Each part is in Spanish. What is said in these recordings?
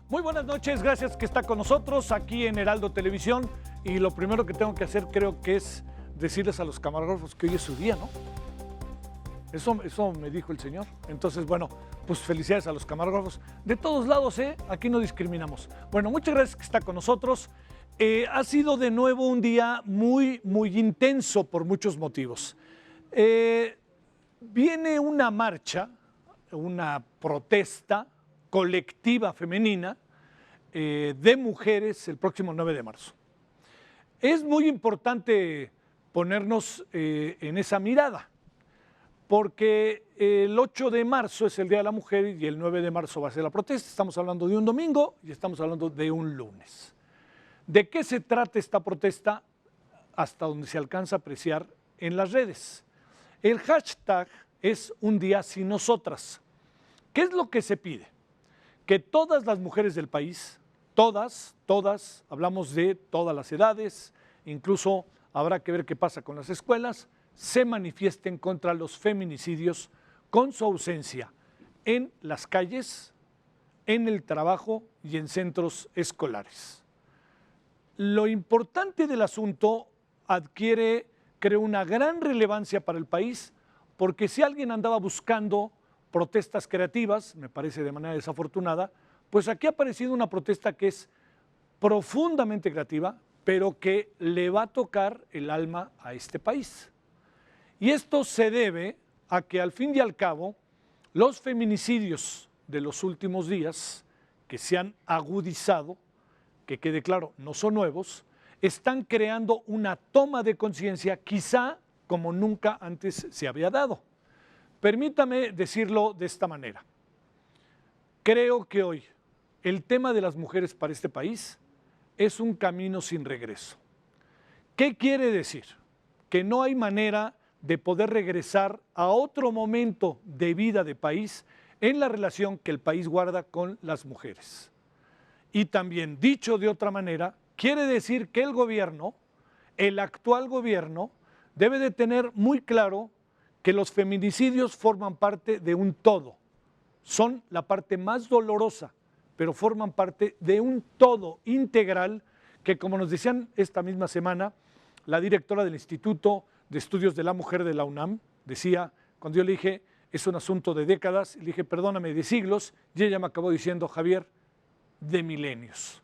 Muy buenas noches, gracias que está con nosotros aquí en Heraldo Televisión. Y lo primero que tengo que hacer creo que es decirles a los camarógrafos que hoy es su día, ¿no? Eso me dijo el señor. Entonces, bueno, pues felicidades a los camarógrafos. De todos lados, aquí no discriminamos. Bueno, muchas gracias que está con nosotros. Ha sido de nuevo un día muy intenso por muchos motivos. Viene una marcha, una protesta colectiva femenina de mujeres el próximo 9 de marzo. Es muy importante ponernos en esa mirada, porque el 8 de marzo es el Día de la Mujer y el 9 de marzo va a ser la protesta. Estamos hablando de un domingo y estamos hablando de un lunes. ¿De qué se trata esta protesta? Hasta donde se alcanza a apreciar en las redes. El hashtag es Un Día Sin Nosotras. ¿Qué es lo que se pide? Que todas las mujeres del país, todas, hablamos de todas las edades, incluso habrá que ver qué pasa con las escuelas, se manifiesten contra los feminicidios con su ausencia en las calles, en el trabajo y en centros escolares. Lo importante del asunto adquiere, creo, una gran relevancia para el país, porque si alguien andaba buscando protestas creativas, me parece de manera desafortunada, pues aquí ha aparecido una protesta que es profundamente creativa, pero que le va a tocar el alma a este país. Y esto se debe a que al fin y al cabo los feminicidios de los últimos días, que se han agudizado, que quede claro, no son nuevos, están creando una toma de conciencia quizá como nunca antes se había dado. Permítame decirlo de esta manera. Creo que hoy el tema de las mujeres para este país es un camino sin regreso. ¿Qué quiere decir? Que no hay manera de poder regresar a otro momento de vida de país en la relación que el país guarda con las mujeres. Y también, dicho de otra manera, quiere decir que el gobierno, el actual gobierno, debe de tener muy claro que los feminicidios forman parte de un todo. Son la parte más dolorosa, pero forman parte de un todo integral que, como nos decían esta misma semana, la directora del Instituto de Estudios de la Mujer de la UNAM decía, cuando yo le dije, es un asunto de décadas, le dije, perdóname, de siglos, y ella me acabó diciendo, Javier, de milenios.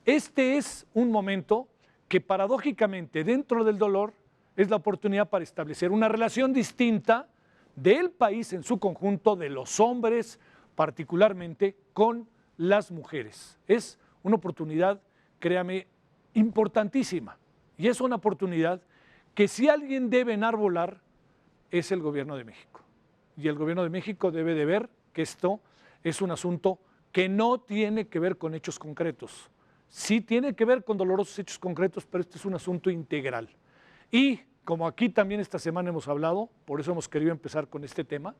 Este es un momento que paradójicamente dentro del dolor es la oportunidad para establecer una relación distinta del país en su conjunto, de los hombres particularmente, con las mujeres. Es una oportunidad, créame, importantísima. Y es una oportunidad que si alguien debe enarbolar es el gobierno de México. Y el gobierno de México debe de ver que esto es un asunto que no tiene que ver con hechos concretos. Sí tiene que ver con dolorosos hechos concretos, pero este es un asunto integral. Y como aquí también esta semana hemos hablado, por eso hemos querido empezar con este tema,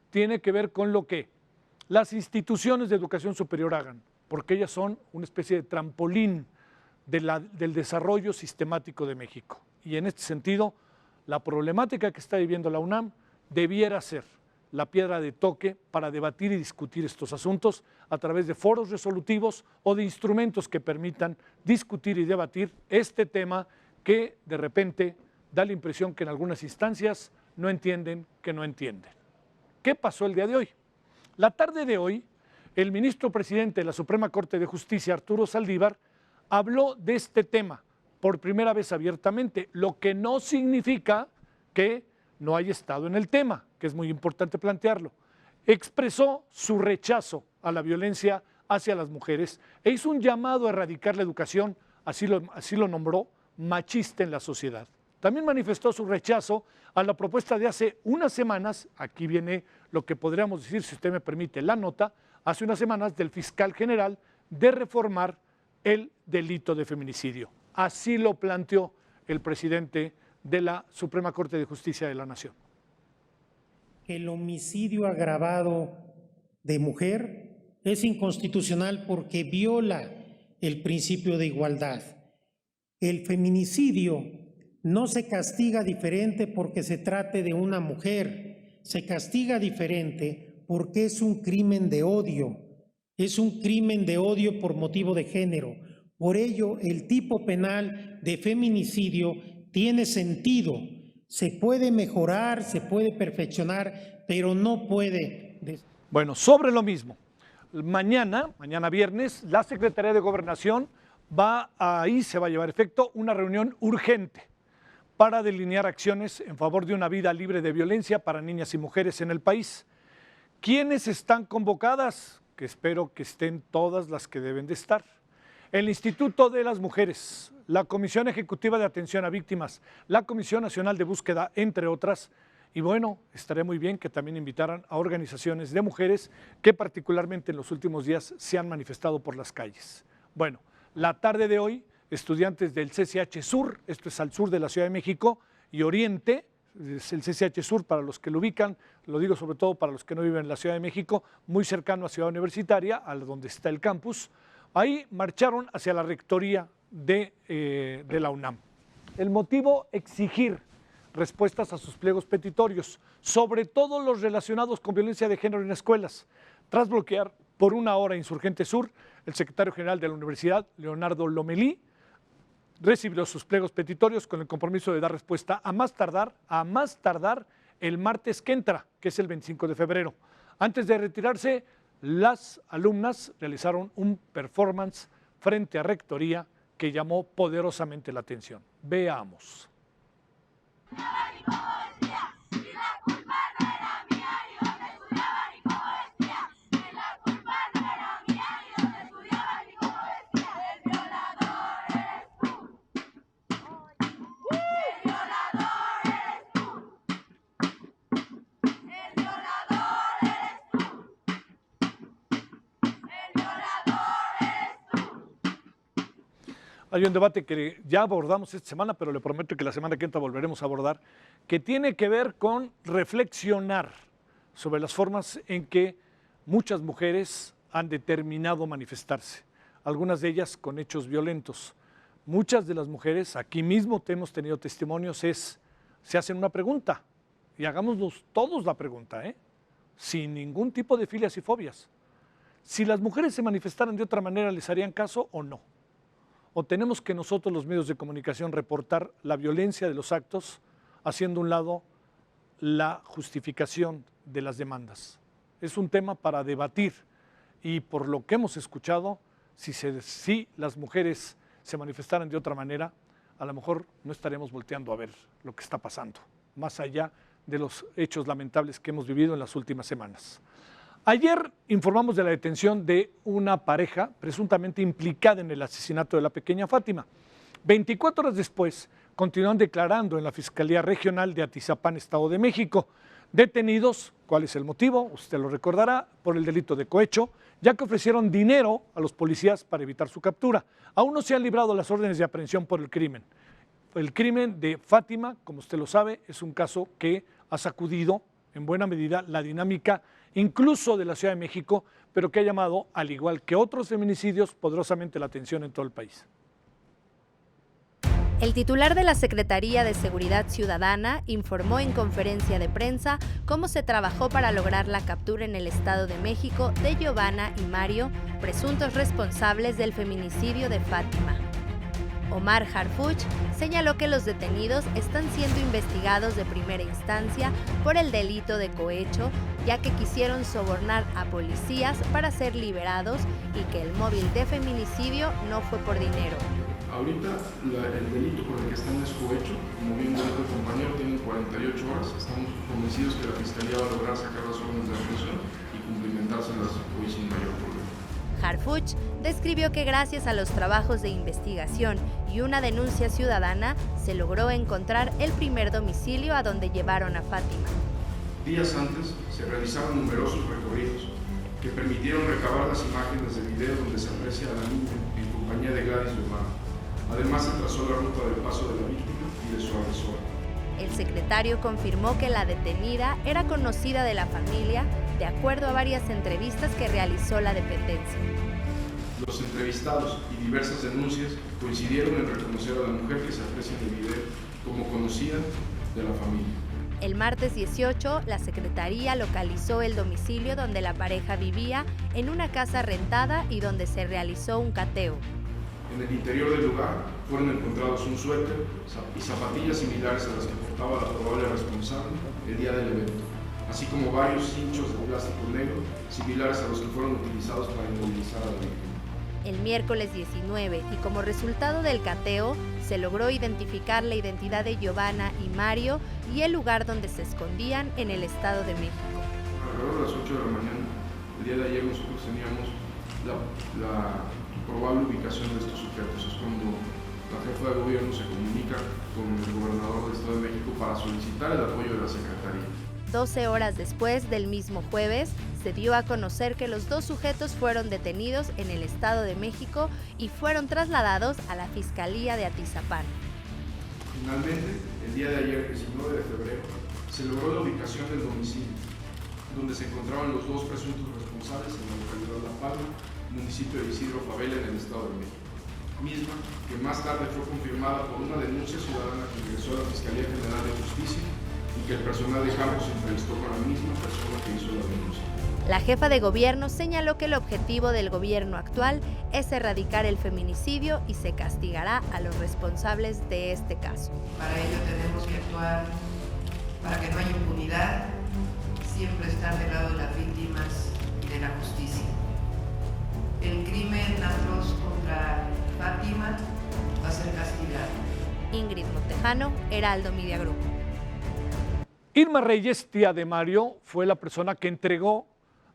tiene que ver con lo que las instituciones de educación superior hagan, porque ellas son una especie de trampolín del desarrollo sistemático de México. Y en este sentido, la problemática que está viviendo la UNAM debiera ser la piedra de toque para debatir y discutir estos asuntos a través de foros resolutivos o de instrumentos que permitan discutir y debatir este tema que de repente da la impresión que en algunas instancias no entienden que no entienden. ¿Qué pasó el día de hoy? La tarde de hoy, el ministro presidente de la Suprema Corte de Justicia, Arturo Saldívar, habló de este tema por primera vez abiertamente, lo que no significa que no haya estado en el tema, que es muy importante plantearlo. Expresó su rechazo a la violencia hacia las mujeres e hizo un llamado a erradicar la educación, así lo nombró, machista en la sociedad. También manifestó su rechazo a la propuesta de hace unas semanas, aquí viene lo que podríamos decir, si usted me permite, la nota, hace unas semanas del fiscal general de reformar el delito de feminicidio. Así lo planteó el presidente de la Suprema Corte de Justicia de la Nación. El homicidio agravado de mujer es inconstitucional porque viola el principio de igualdad. El feminicidio no se castiga diferente porque se trate de una mujer, se castiga diferente porque es un crimen de odio, Es un crimen de odio por motivo de género. Por ello, el tipo penal de feminicidio tiene sentido. Se puede mejorar, se puede perfeccionar, pero no puede. Bueno, sobre lo mismo. Mañana viernes, la Secretaría de Gobernación ahí se va a llevar a efecto una reunión urgente para delinear acciones en favor de una vida libre de violencia para niñas y mujeres en el país. ¿Quiénes están convocadas? Que espero que estén todas las que deben de estar. El Instituto de las Mujeres, la Comisión Ejecutiva de Atención a Víctimas, la Comisión Nacional de Búsqueda, entre otras. Y bueno, estaría muy bien que también invitaran a organizaciones de mujeres que particularmente en los últimos días se han manifestado por las calles. Bueno, la tarde de hoy, estudiantes del CCH Sur, esto es al sur de la Ciudad de México, y Oriente, es el CCH Sur para los que lo ubican, lo digo sobre todo para los que no viven en la Ciudad de México, muy cercano a Ciudad Universitaria, a donde está el campus. Ahí marcharon hacia la rectoría de la UNAM. El motivo, exigir respuestas a sus pliegos petitorios, sobre todo los relacionados con violencia de género en escuelas. Tras bloquear por una hora Insurgente Sur, el secretario general de la universidad, Leonardo Lomelí, recibió sus pliegos petitorios con el compromiso de dar respuesta a más tardar el martes que entra, que es el 25 de febrero. Antes de retirarse, las alumnas realizaron un performance frente a Rectoría que llamó poderosamente la atención. Veamos. Hay un debate que ya abordamos esta semana, pero le prometo que la semana que entra volveremos a abordar, que tiene que ver con reflexionar sobre las formas en que muchas mujeres han determinado manifestarse, algunas de ellas con hechos violentos. Muchas de las mujeres, aquí mismo hemos tenido testimonios, se hacen una pregunta, y hagámonos todos la pregunta, sin ningún tipo de filias y fobias. Si las mujeres se manifestaran de otra manera, ¿les harían caso o no? ¿O tenemos que nosotros, los medios de comunicación, reportar la violencia de los actos, haciendo a un lado la justificación de las demandas? Es un tema para debatir y por lo que hemos escuchado, si las mujeres se manifestaran de otra manera, a lo mejor no estaremos volteando a ver lo que está pasando, más allá de los hechos lamentables que hemos vivido en las últimas semanas. Ayer informamos de la detención de una pareja presuntamente implicada en el asesinato de la pequeña Fátima. 24 horas después, continúan declarando en la Fiscalía Regional de Atizapán, Estado de México. Detenidos, ¿cuál es el motivo? Usted lo recordará, por el delito de cohecho, ya que ofrecieron dinero a los policías para evitar su captura. Aún no se han librado las órdenes de aprehensión por el crimen. El crimen de Fátima, como usted lo sabe, es un caso que ha sacudido en buena medida la dinámica incluso de la Ciudad de México, pero que ha llamado, al igual que otros feminicidios, poderosamente la atención en todo el país. El titular de la Secretaría de Seguridad Ciudadana informó en conferencia de prensa cómo se trabajó para lograr la captura en el Estado de México de Giovanna y Mario, presuntos responsables del feminicidio de Fátima. Omar Harfuch señaló que los detenidos están siendo investigados de primera instancia por el delito de cohecho, ya que quisieron sobornar a policías para ser liberados y que el móvil de feminicidio no fue por dinero. Ahorita el delito por el que están es cohecho, como bien dijo el compañero, tienen 48 horas, estamos convencidos que la Fiscalía va a lograr sacar las órdenes de aprehensión y cumplimentárselas hoy sin mayor problema. Harfuch describió que gracias a los trabajos de investigación y una denuncia ciudadana, se logró encontrar el primer domicilio a donde llevaron a Fátima. Días antes se realizaron numerosos recorridos que permitieron recabar las imágenes de video donde se aprecia a la niña en compañía de Gladys y Omar. Además, se trazó la ruta del paso de la víctima y de su agresor. El secretario confirmó que la detenida era conocida de la familia, de acuerdo a varias entrevistas que realizó la dependencia. Los entrevistados y diversas denuncias coincidieron en reconocer a la mujer que se aprecia en el video como conocida de la familia. El martes 18, la Secretaría localizó el domicilio donde la pareja vivía en una casa rentada y donde se realizó un cateo. En el interior del lugar fueron encontrados un suéter y zapatillas similares a las que portaba la probable responsable el día del evento, así como varios cinchos de plástico negro similares a los que fueron utilizados para inmovilizar a la víctima. El miércoles 19, y como resultado del cateo, se logró identificar la identidad de Giovanna y Mario y el lugar donde se escondían en el Estado de México. Alrededor de las 8 de la mañana, el día de ayer nosotros teníamos la probable ubicación de estos sujetos. Es cuando la jefa de gobierno se comunica con el gobernador del Estado de México para solicitar el apoyo de la Secretaría. 12 horas después del mismo jueves, se dio a conocer que los dos sujetos fueron detenidos en el Estado de México y fueron trasladados a la Fiscalía de Atizapán. Finalmente, el día de ayer, 19 de febrero, se logró la ubicación del domicilio, donde se encontraban los dos presuntos responsables en la localidad de La Palma, municipio de Isidro Fabela, en el Estado de México, misma que más tarde fue confirmada por una denuncia ciudadana que ingresó a la Fiscalía General de Justicia y que el personal de campo se entrevistó con la misma persona que hizo la denuncia. La jefa de gobierno señaló que el objetivo del gobierno actual es erradicar el feminicidio y se castigará a los responsables de este caso. Para ello tenemos que actuar para que no haya impunidad, siempre estar del lado de las víctimas y de la justicia. El crimen atroz contra Fátima va a ser castigado. Ingrid Montejano, Heraldo Media Group. Irma Reyes, tía de Mario, fue la persona que entregó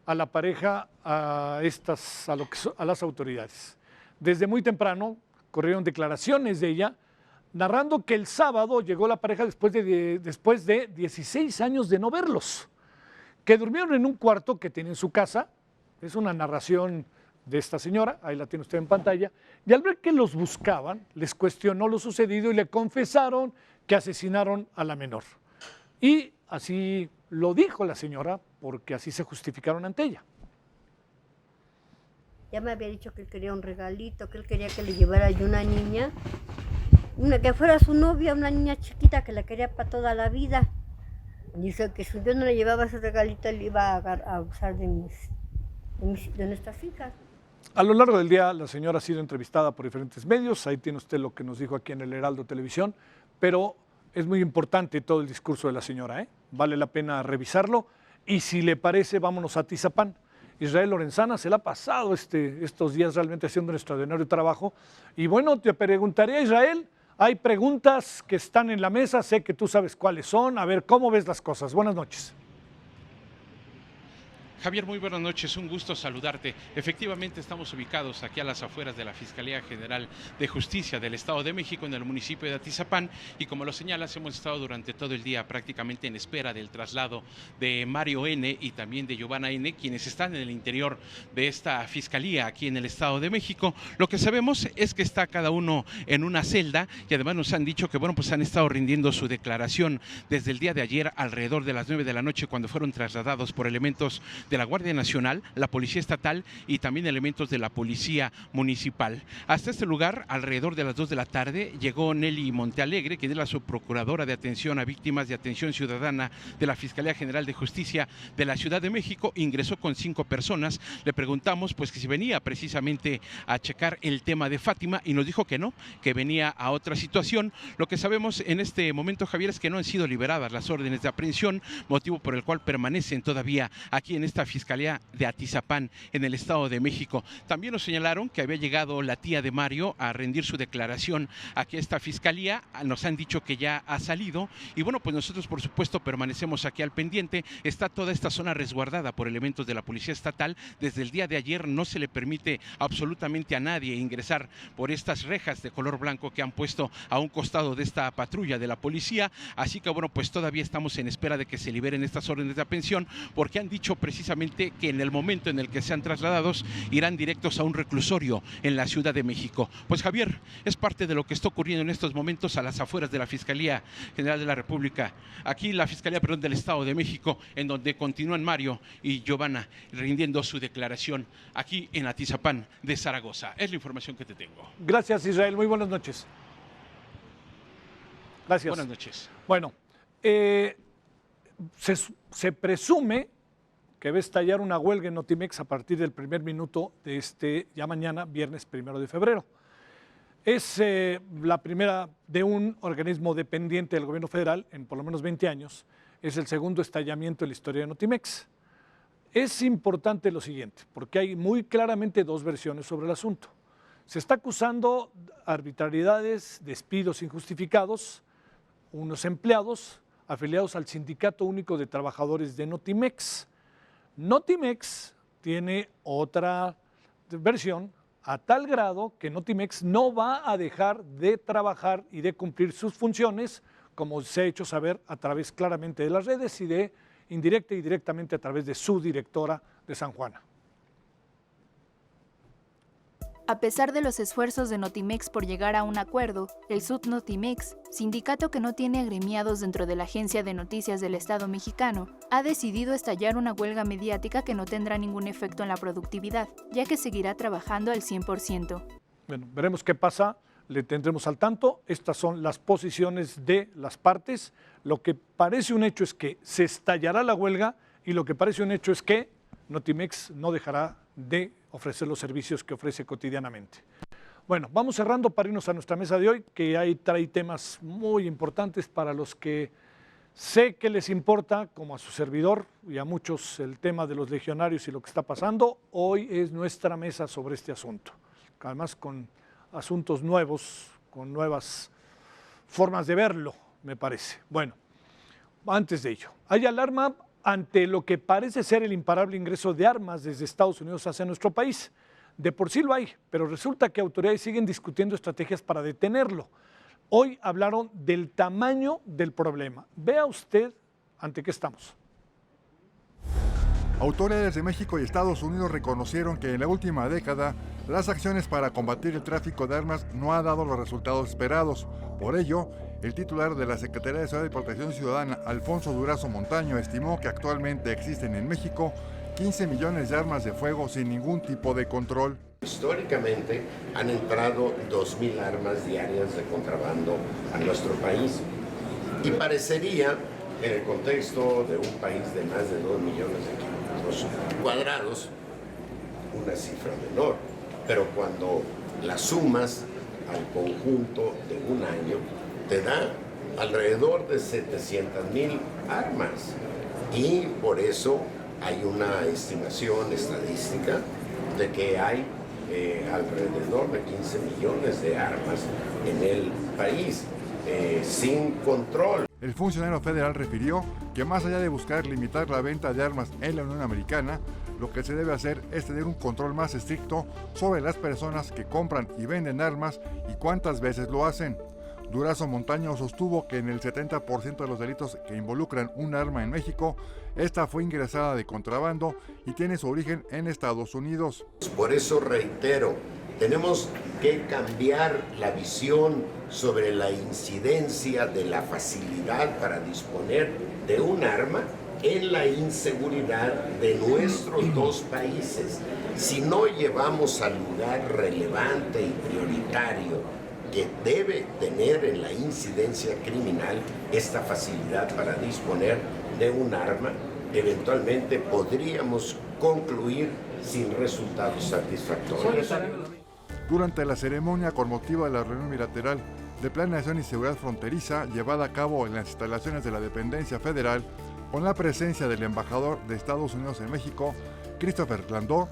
a la pareja a las autoridades. Desde muy temprano corrieron declaraciones de ella, narrando que el sábado llegó la pareja después de 16 años de no verlos, que durmieron en un cuarto que tiene en su casa. Es una narración de esta señora, ahí la tiene usted en pantalla, y al ver que los buscaban, les cuestionó lo sucedido y le confesaron que asesinaron a la menor. Y así lo dijo la señora, porque así se justificaron ante ella. Ya me había dicho que él quería un regalito, que él quería que le llevara yo una niña, que fuera su novia, una niña chiquita que la quería para toda la vida. Dice que si yo no le llevaba ese regalito, él iba a abusar de nuestras hijas. A lo largo del día, la señora ha sido entrevistada por diferentes medios, ahí tiene usted lo que nos dijo aquí en el Heraldo Televisión, pero es muy importante todo el discurso de la señora, vale la pena revisarlo, y si le parece, vámonos a Atizapán. Israel Lorenzana se la ha pasado estos días realmente haciendo un extraordinario trabajo, y bueno, te preguntaría, Israel, hay preguntas que están en la mesa, sé que tú sabes cuáles son, a ver, ¿cómo ves las cosas? Buenas noches. Javier, muy buenas noches, un gusto saludarte. Efectivamente estamos ubicados aquí a las afueras de la Fiscalía General de Justicia del Estado de México en el municipio de Atizapán y como lo señalas hemos estado durante todo el día prácticamente en espera del traslado de Mario N. y también de Giovanna N., quienes están en el interior de esta Fiscalía aquí en el Estado de México. Lo que sabemos es que está cada uno en una celda y además nos han dicho que pues han estado rindiendo su declaración desde el día de ayer alrededor de las 9 de la noche cuando fueron trasladados por elementos de la Guardia Nacional, la Policía Estatal y también elementos de la Policía Municipal. Hasta este lugar, alrededor de las 2 de la tarde, llegó Nelly Montealegre, quien es la subprocuradora de atención a víctimas de atención ciudadana de la Fiscalía General de Justicia de la Ciudad de México. Ingresó con 5 personas. Le preguntamos pues que si venía precisamente a checar el tema de Fátima y nos dijo que no, que venía a otra situación. Lo que sabemos en este momento, Javier, es que no han sido liberadas las órdenes de aprehensión, motivo por el cual permanecen todavía aquí en esta Fiscalía de Atizapán en el Estado de México. También nos señalaron que había llegado la tía de Mario a rendir su declaración aquí a esta Fiscalía. Nos han dicho que ya ha salido y bueno, pues nosotros por supuesto permanecemos aquí al pendiente. Está toda esta zona resguardada por elementos de la Policía Estatal. Desde el día de ayer no se le permite absolutamente a nadie ingresar por estas rejas de color blanco que han puesto a un costado de esta patrulla de la policía. Así que bueno, pues todavía estamos en espera de que se liberen estas órdenes de aprehensión porque han dicho precisamente que en el momento en el que sean trasladados irán directos a un reclusorio en la Ciudad de México. Pues Javier, es parte de lo que está ocurriendo en estos momentos a las afueras de la Fiscalía General de la República, aquí la Fiscalía del Estado de México, en donde continúan Mario y Giovanna rindiendo su declaración aquí en Atizapán de Zaragoza. Es la información que te tengo. Gracias, Israel, muy buenas noches. Gracias. Buenas noches. Bueno, se presume que va a estallar una huelga en Notimex a partir del primer minuto de ya mañana, viernes 1 de febrero. Es la primera de un organismo dependiente del gobierno federal en por lo menos 20 años. Es el segundo estallamiento en la historia de Notimex. Es importante lo siguiente, porque hay muy claramente dos versiones sobre el asunto. Se está acusando arbitrariedades, despidos injustificados, unos empleados afiliados al Sindicato Único de Trabajadores de Notimex. Notimex tiene otra versión a tal grado que Notimex no va a dejar de trabajar y de cumplir sus funciones, como se ha hecho saber a través claramente de las redes y de indirecta y directamente a través de su directora de San Juana. A pesar de los esfuerzos de Notimex por llegar a un acuerdo, el Sud-Notimex, sindicato que no tiene agremiados dentro de la Agencia de Noticias del Estado mexicano, ha decidido estallar una huelga mediática que no tendrá ningún efecto en la productividad, ya que seguirá trabajando al 100%. Bueno, veremos qué pasa, le tendremos al tanto. Estas son las posiciones de las partes. Lo que parece un hecho es que se estallará la huelga y lo que parece un hecho es que Notimex no dejará de ofrecer los servicios que ofrece cotidianamente. Bueno, vamos cerrando para irnos a nuestra mesa de hoy, que ahí trae temas muy importantes para los que sé que les importa, como a su servidor y a muchos, el tema de los legionarios y lo que está pasando. Hoy es nuestra mesa sobre este asunto, además con asuntos nuevos, con nuevas formas de verlo, me parece. Bueno, antes de ello, hay alarma ante lo que parece ser el imparable ingreso de armas desde Estados Unidos hacia nuestro país. De por sí lo hay, pero resulta que autoridades siguen discutiendo estrategias para detenerlo. Hoy hablaron del tamaño del problema. Vea usted ante qué estamos. Autoridades de México y Estados Unidos reconocieron que en la última década las acciones para combatir el tráfico de armas no han dado los resultados esperados. Por ello, el titular de la Secretaría de Seguridad y Protección Ciudadana, Alfonso Durazo Montaño, estimó que actualmente existen en México 15 millones de armas de fuego sin ningún tipo de control. Históricamente han entrado 2.000 armas diarias de contrabando a nuestro país y parecería, en el contexto de un país de más de 2 millones de kilómetros cuadrados, una cifra menor, pero cuando la sumas al conjunto de un año, te da alrededor de 700,000 armas y por eso hay una estimación estadística de que hay alrededor de 15 millones de armas en el país sin control. El funcionario federal refirió que más allá de buscar limitar la venta de armas en la Unión Americana, lo que se debe hacer es tener un control más estricto sobre las personas que compran y venden armas y cuántas veces lo hacen. Durazo Montaño sostuvo que en el 70% de los delitos que involucran un arma en México, esta fue ingresada de contrabando y tiene su origen en Estados Unidos. Por eso reitero, tenemos que cambiar la visión sobre la incidencia de la facilidad para disponer de un arma en la inseguridad de nuestros dos países. Si no llevamos al lugar relevante y prioritario que debe tener en la incidencia criminal esta facilidad para disponer de un arma, eventualmente podríamos concluir sin resultados satisfactorios. Durante la ceremonia con motivo de la reunión bilateral de Planeación y Seguridad Fronteriza llevada a cabo en las instalaciones de la dependencia federal, con la presencia del embajador de Estados Unidos en México, Christopher Landau,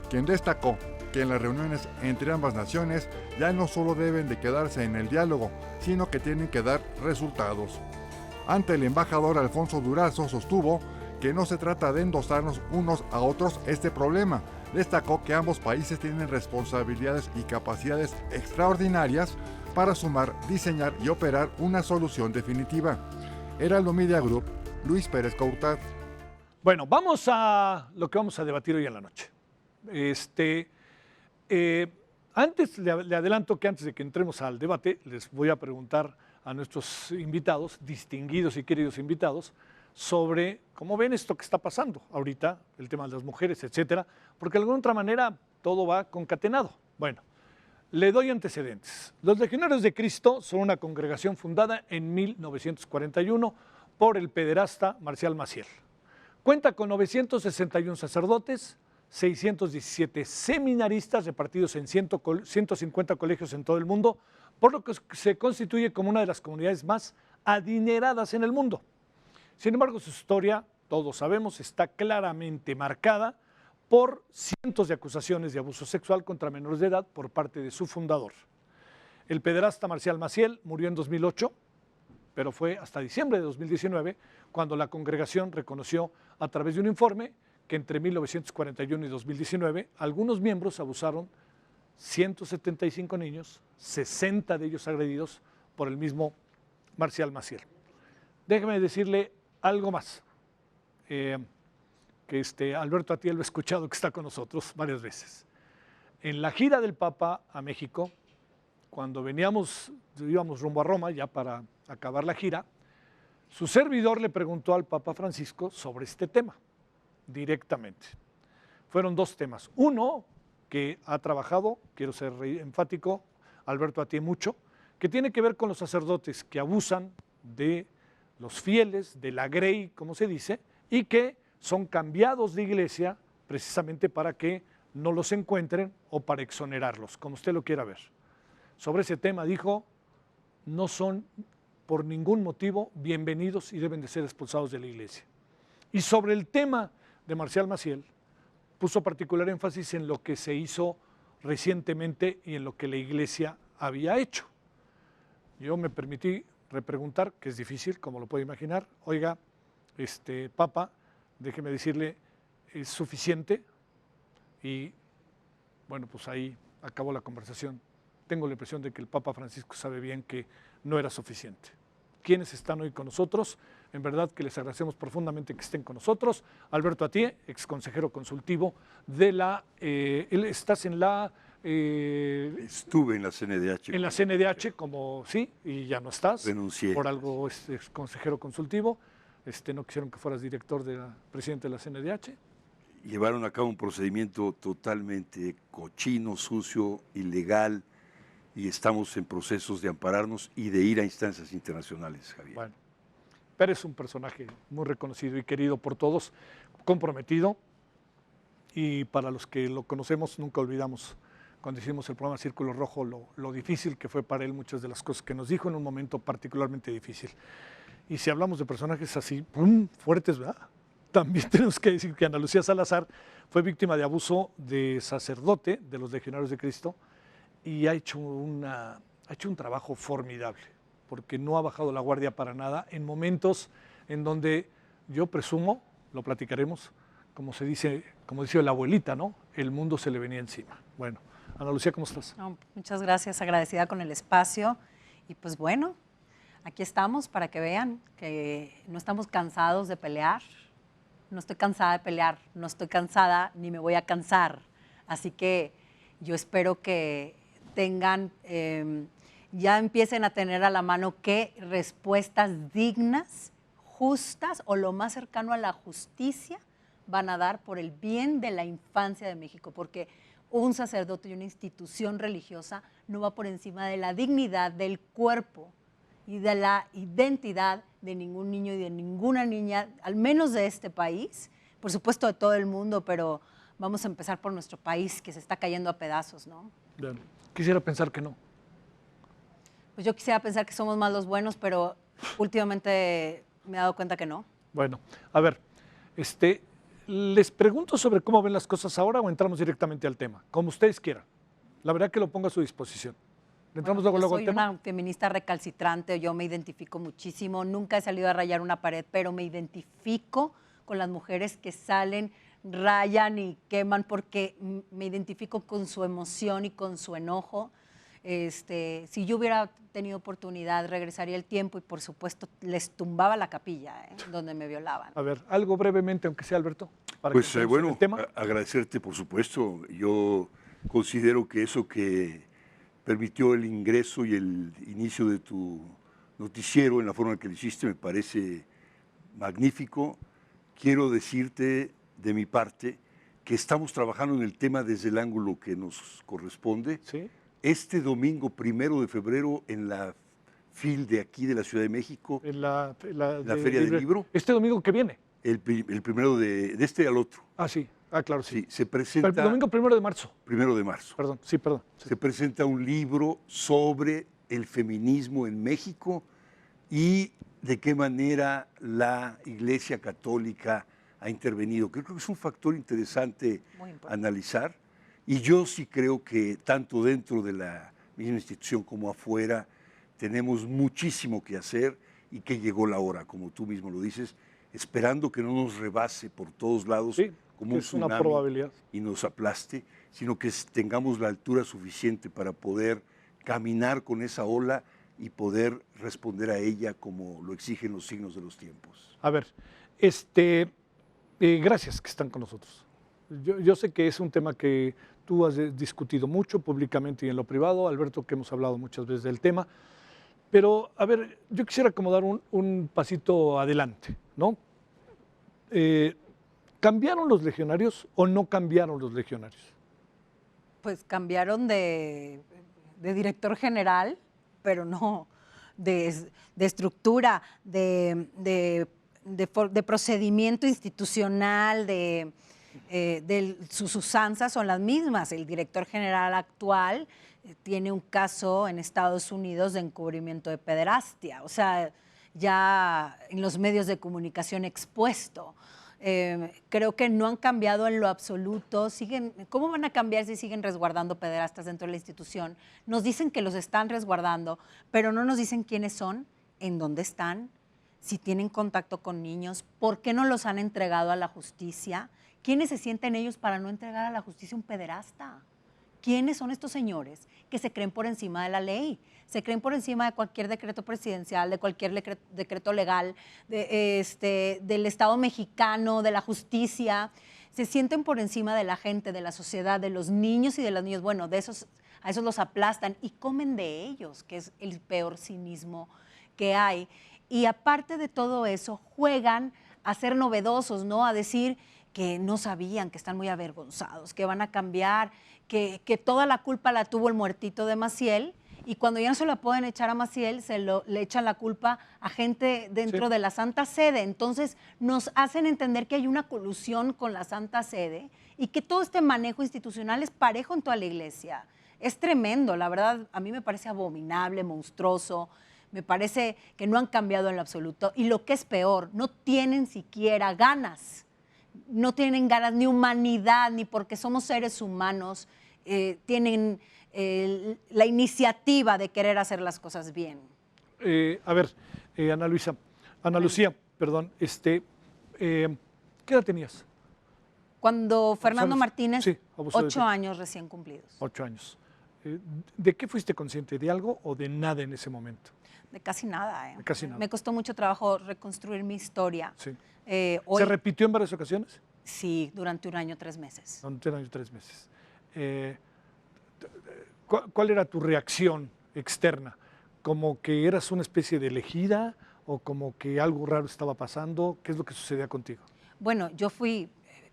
quien destacó que en las reuniones entre ambas naciones ya no solo deben de quedarse en el diálogo, sino que tienen que dar resultados. Ante el embajador Alfonso Durazo sostuvo que no se trata de endosarnos unos a otros este problema. Destacó que ambos países tienen responsabilidades y capacidades extraordinarias para sumar, diseñar y operar una solución definitiva. Heraldo Media Group, Luis Pérez Coutat. Bueno, vamos a lo que vamos a debatir hoy en la noche. Antes le adelanto que antes de que entremos al debate, les voy a preguntar a nuestros invitados, distinguidos y queridos invitados, sobre cómo ven esto que está pasando ahorita, el tema de las mujeres, etcétera, porque de alguna otra manera todo va concatenado. Bueno, le doy antecedentes. Los Legionarios de Cristo son una congregación fundada en 1941 por el pederasta Marcial Maciel. Cuenta con 961 sacerdotes, 617 seminaristas repartidos en 150 colegios en todo el mundo, por lo que se constituye como una de las comunidades más adineradas en el mundo. Sin embargo, su historia, todos sabemos, está claramente marcada por cientos de acusaciones de abuso sexual contra menores de edad por parte de su fundador. El pederasta Marcial Maciel murió en 2008, pero fue hasta diciembre de 2019 cuando la congregación reconoció a través de un informe que entre 1941 y 2019 algunos miembros abusaron 175 niños, 60 de ellos agredidos por el mismo Marcial Maciel. Déjeme decirle algo más, que Alberto Atié lo he escuchado, que está con nosotros varias veces. En la gira del Papa a México, cuando íbamos rumbo a Roma ya para acabar la gira, su servidor le preguntó al Papa Francisco sobre este tema, directamente. Fueron dos temas. Uno, que ha trabajado, quiero ser enfático, Alberto Atié mucho, que tiene que ver con los sacerdotes que abusan de los fieles, de la grey, como se dice, y que son cambiados de iglesia precisamente para que no los encuentren o para exonerarlos, como usted lo quiera ver. Sobre ese tema dijo, no son por ningún motivo bienvenidos y deben de ser expulsados de la iglesia. Y sobre el tema de Marcial Maciel, puso particular énfasis en lo que se hizo recientemente y en lo que la iglesia había hecho. Yo me permití repreguntar, que es difícil, como lo puede imaginar, oiga, Papa, déjeme decirle, ¿es suficiente? Y bueno, pues ahí acabó la conversación. Tengo la impresión de que el Papa Francisco sabe bien que no era suficiente. ¿Quiénes están hoy con nosotros? En verdad que les agradecemos profundamente que estén con nosotros. Alberto Atié, ex consejero consultivo de la... ¿estás en la...? Estuve en la CNDH. En la CNDH, como sí, y ya no estás. Renuncié. Por algo ex consejero consultivo. No quisieron que fueras director presidente de la CNDH. Llevaron a cabo un procedimiento totalmente cochino, sucio, ilegal, y estamos en procesos de ampararnos y de ir a instancias internacionales, Javier. Bueno, pero es un personaje muy reconocido y querido por todos, comprometido, y para los que lo conocemos nunca olvidamos cuando hicimos el programa Círculo Rojo lo difícil que fue para él muchas de las cosas que nos dijo en un momento particularmente difícil. Y si hablamos de personajes así, fuertes, ¿verdad? También tenemos que decir que Ana Lucía Salazar fue víctima de abuso de sacerdote de los Legionarios de Cristo y ha hecho un trabajo formidable, porque no ha bajado la guardia para nada en momentos en donde yo presumo, lo platicaremos, como dice la abuelita, ¿no? El mundo se le venía encima. Bueno, Ana Lucía, ¿cómo estás? No, muchas gracias, agradecida con el espacio y pues bueno, aquí estamos para que vean que no estamos cansados de pelear. No estoy cansada de pelear, no estoy cansada ni me voy a cansar. Así que yo espero que tengan, ya empiecen a tener a la mano qué respuestas dignas, justas o lo más cercano a la justicia van a dar por el bien de la infancia de México. Porque un sacerdote y una institución religiosa no va por encima de la dignidad del cuerpo y de la identidad de ningún niño y de ninguna niña, al menos de este país, por supuesto de todo el mundo, pero vamos a empezar por nuestro país que se está cayendo a pedazos, ¿no? Bien. Quisiera pensar que no. Pues yo quisiera pensar que somos más los buenos, pero últimamente me he dado cuenta que no. Bueno, a ver, les pregunto sobre cómo ven las cosas ahora o entramos directamente al tema, como ustedes quieran. La verdad que lo pongo a su disposición. ¿Entramos luego al tema? Soy una feminista recalcitrante, yo me identifico muchísimo, nunca he salido a rayar una pared, pero me identifico con las mujeres que salen, rayan y queman porque me identifico con su emoción y con su enojo. Si yo hubiera tenido oportunidad, regresaría el tiempo y por supuesto les tumbaba la capilla donde me violaban. A ver, algo brevemente, aunque sea, Alberto. Pues bueno, agradecerte por supuesto. Yo considero que eso que permitió el ingreso y el inicio de tu noticiero en la forma en que lo hiciste me parece magnífico. Quiero decirte de mi parte que estamos trabajando en el tema desde el ángulo que nos corresponde. ¿Sí? Este domingo 1 de febrero en la FIL de aquí, de la Ciudad de México. La Feria del Libro. Este domingo que viene. El primero de este al otro. Ah, sí. Ah, claro, sí. Sí, se presenta... El domingo 1 de marzo. 1 de marzo. Perdón, sí, perdón. Sí. Se presenta un libro sobre el feminismo en México y de qué manera la Iglesia Católica ha intervenido. Creo que es un factor interesante analizar, y yo sí creo que tanto dentro de la misma institución como afuera tenemos muchísimo que hacer, y que llegó la hora, como tú mismo lo dices, esperando que no nos rebase por todos lados como un tsunami una probabilidad y nos aplaste, sino que tengamos la altura suficiente para poder caminar con esa ola y poder responder a ella como lo exigen los signos de los tiempos. A ver, gracias que están con nosotros. Yo sé que es un tema que tú has discutido mucho públicamente y en lo privado, Alberto, que hemos hablado muchas veces del tema, pero a ver, yo quisiera acomodar un pasito adelante, ¿no? ¿Cambiaron los legionarios o no cambiaron los legionarios? Pues cambiaron de director general, pero no de estructura, de procedimiento institucional, sus usanzas son las mismas. El director general actual tiene un caso en Estados Unidos de encubrimiento de pederastia, o sea, ya en los medios de comunicación expuesto. Creo que no han cambiado en lo absoluto. ¿Cómo van a cambiar si siguen resguardando pederastas dentro de la institución? Nos dicen que los están resguardando, pero no nos dicen quiénes son, en dónde están, si tienen contacto con niños, por qué no los han entregado a la justicia, quiénes se sienten ellos para no entregar a la justicia un pederasta. ¿Quiénes son estos señores que se creen por encima de la ley? Se creen por encima de cualquier decreto presidencial, de cualquier decreto legal, del Estado mexicano, de la justicia. Se sienten por encima de la gente, de la sociedad, de los niños y de las niñas. Bueno, a esos los aplastan y comen de ellos, que es el peor cinismo que hay. Y aparte de todo eso, juegan a ser novedosos, ¿no? A decir que no sabían, que están muy avergonzados, que van a cambiar, que toda la culpa la tuvo el muertito de Maciel, y cuando ya no se la pueden echar a Maciel, le echan la culpa a gente dentro de la Santa Sede. Entonces nos hacen entender que hay una colusión con la Santa Sede y que todo este manejo institucional es parejo en toda la Iglesia. Es tremendo, la verdad, a mí me parece abominable, monstruoso, me parece que no han cambiado en lo absoluto, y lo que es peor, no tienen siquiera ganas. No tienen ganas ni humanidad, ni porque somos seres humanos, tienen la iniciativa de querer hacer las cosas bien. A ver, Ana Lucía, perdón, ¿qué edad tenías? Cuando Fernando Martínez, sí, 8 años recién cumplidos. 8 años. ¿De qué fuiste consciente? ¿De algo o de nada en ese momento? De casi nada. De casi nada. Me costó mucho trabajo reconstruir mi historia. Sí. Hoy, ¿Se repitió en varias ocasiones? Sí, durante 1 año 3 meses. Durante 1 año 3 meses. ¿Cuál era tu reacción externa? ¿Como que eras una especie de elegida o como que algo raro estaba pasando? ¿Qué es lo que sucedía contigo? Bueno,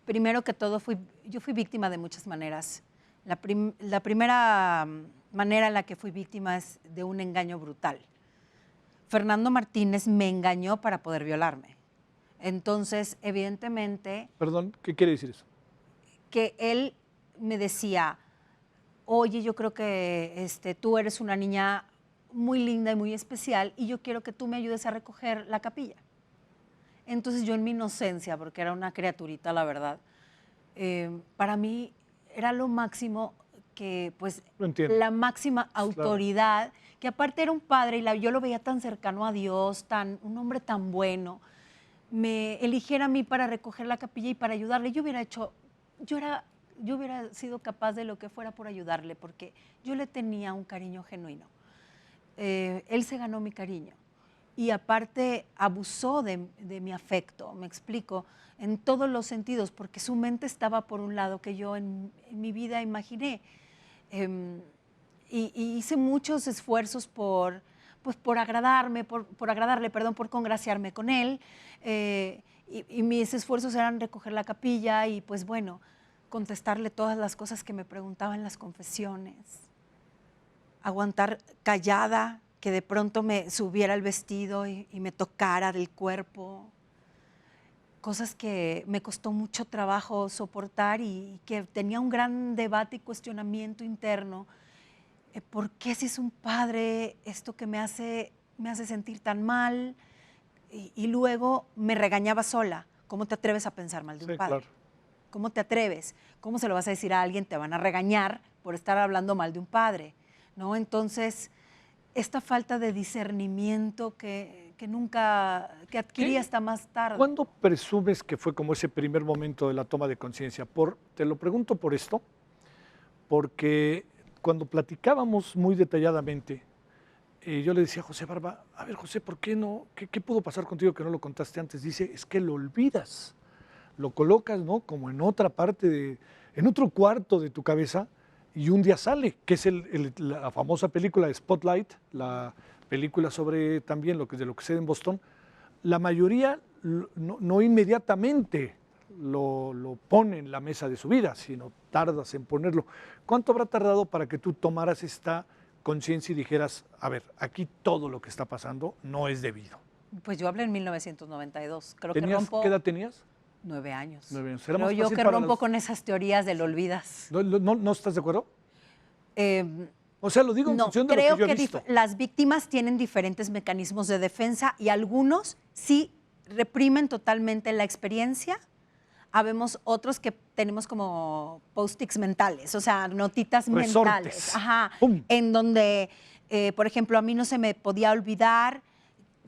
primero que todo, yo fui víctima de muchas maneras. La primera manera en la que fui víctima es de un engaño brutal. Fernando Martínez me engañó para poder violarme. Entonces, evidentemente... Perdón, ¿qué quiere decir eso? Que él me decía, oye, yo creo que tú eres una niña muy linda y muy especial y yo quiero que tú me ayudes a recoger la capilla. Entonces yo en mi inocencia, porque era una criaturita, la verdad, para mí era lo máximo que, pues, la máxima autoridad, claro, que aparte era un padre y yo lo veía tan cercano a Dios, un hombre tan bueno, me eligiera a mí para recoger la capilla y para ayudarle. Yo hubiera sido capaz de lo que fuera por ayudarle, porque yo le tenía un cariño genuino. Él se ganó mi cariño y aparte abusó de mi afecto, me explico, en todos los sentidos, porque su mente estaba por un lado que yo en mi vida imaginé. Y hice muchos esfuerzos por agradarle, por congraciarme con él, y mis esfuerzos eran recoger la capilla y, pues bueno, contestarle todas las cosas que me preguntaba en las confesiones, aguantar callada que de pronto me subiera el vestido y me tocara del cuerpo. Cosas que me costó mucho trabajo soportar y que tenía un gran debate y cuestionamiento interno. ¿Por qué si es un padre esto que me hace sentir tan mal? Y luego me regañaba sola. ¿Cómo te atreves a pensar mal de un padre? Claro. ¿Cómo te atreves? ¿Cómo se lo vas a decir a alguien? Te van a regañar por estar hablando mal de un padre, ¿no? Entonces, esta falta de discernimiento que adquirí hasta más tarde. ¿Cuándo presumes que fue como ese primer momento de la toma de conciencia? Te lo pregunto por esto, porque cuando platicábamos muy detalladamente, yo le decía a José Barba, a ver José, ¿por qué no? ¿Qué pudo pasar contigo que no lo contaste antes? Dice, es que lo olvidas, lo colocas, ¿no? Como en otra parte, en otro cuarto de tu cabeza, y un día sale, que es la famosa película de Spotlight, la película sobre también de lo que sucede en Boston. La mayoría no inmediatamente lo pone en la mesa de su vida, sino tardas en ponerlo. ¿Cuánto habrá tardado para que tú tomaras esta conciencia y dijeras, a ver, aquí todo lo que está pasando no es debido? Pues yo hablé en 1992. ¿Qué edad tenías? 9 años. 9 años. Pero yo que rompo con esas teorías del olvidas. ¿No estás de acuerdo? O sea, lo digo en función de lo que yo he visto. Las víctimas tienen diferentes mecanismos de defensa y algunos sí reprimen totalmente la experiencia. Habemos otros que tenemos como post-its mentales, o sea, notitas mentales. Ajá, en donde, por ejemplo, a mí no se me podía olvidar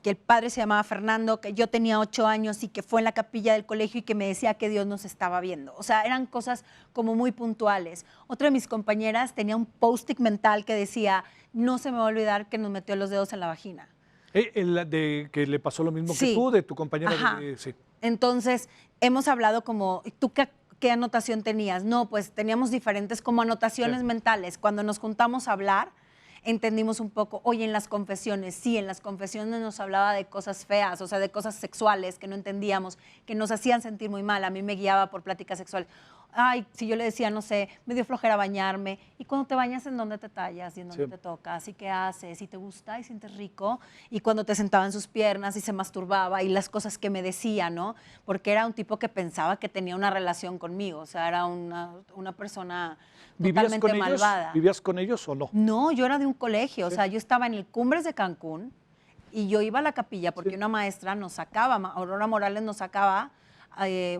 que el padre se llamaba Fernando, que yo tenía 8 años y que fue en la capilla del colegio y que me decía que Dios nos estaba viendo. O sea, eran cosas como muy puntuales. Otra de mis compañeras tenía un post-it mental que decía, no se me va a olvidar que nos metió los dedos en la vagina. Que le pasó lo mismo que tú, de tu compañera. Sí. Entonces, hemos hablado como, ¿tú qué anotación tenías? No, pues teníamos diferentes como anotaciones mentales. Cuando nos juntamos a hablar, entendimos un poco, oye, en las confesiones nos hablaba de cosas feas, o sea, de cosas sexuales que no entendíamos, que nos hacían sentir muy mal. A mí me guiaba por plática sexual. Ay, si yo le decía, no sé, me dio flojera bañarme. Y cuando te bañas, ¿en dónde te tallas? ¿Y en dónde te tocas? ¿Y qué haces? ¿Y te gusta? ¿Y sientes rico? Y cuando te sentaba en sus piernas y se masturbaba y las cosas que me decía, ¿no? Porque era un tipo que pensaba que tenía una relación conmigo. O sea, era una persona totalmente malvada. ¿Vivías con ellos o no? No, yo era de un colegio. O sea, yo estaba en el Cumbres de Cancún y yo iba a la capilla porque una maestra nos sacaba, Aurora Morales nos sacaba.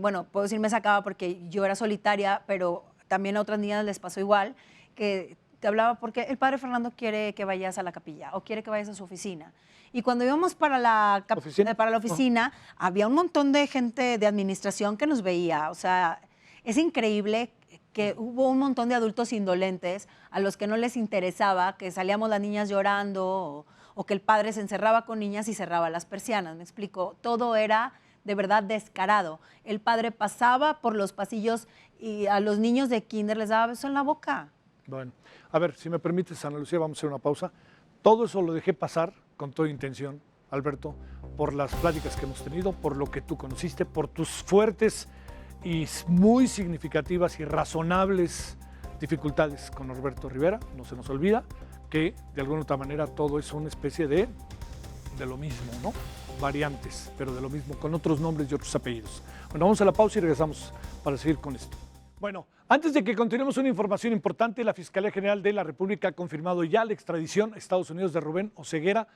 Bueno, puedo decir me sacaba porque yo era solitaria, pero también a otras niñas les pasó igual, que te hablaba porque el padre Fernando quiere que vayas a la capilla o quiere que vayas a su oficina. Y cuando íbamos para la oficina, había un montón de gente de administración que nos veía. O sea, es increíble que hubo un montón de adultos indolentes a los que no les interesaba que salíamos las niñas llorando o que el padre se encerraba con niñas y cerraba las persianas. Me explico, todo era de verdad descarado. El padre pasaba por los pasillos y a los niños de kinder les daba beso en la boca. Bueno, a ver, si me permites, Ana Lucía, vamos a hacer una pausa. Todo eso lo dejé pasar con toda intención, Alberto, por las pláticas que hemos tenido, por lo que tú conociste, por tus fuertes y muy significativas y razonables dificultades con Norberto Rivera. No se nos olvida que de alguna otra manera todo es una especie de lo mismo, ¿no? Variantes, pero de lo mismo, con otros nombres y otros apellidos. Bueno, vamos a la pausa y regresamos para seguir con esto. Bueno, antes de que continuemos, una información importante: la Fiscalía General de la República ha confirmado ya la extradición a Estados Unidos de Rubén Oseguera,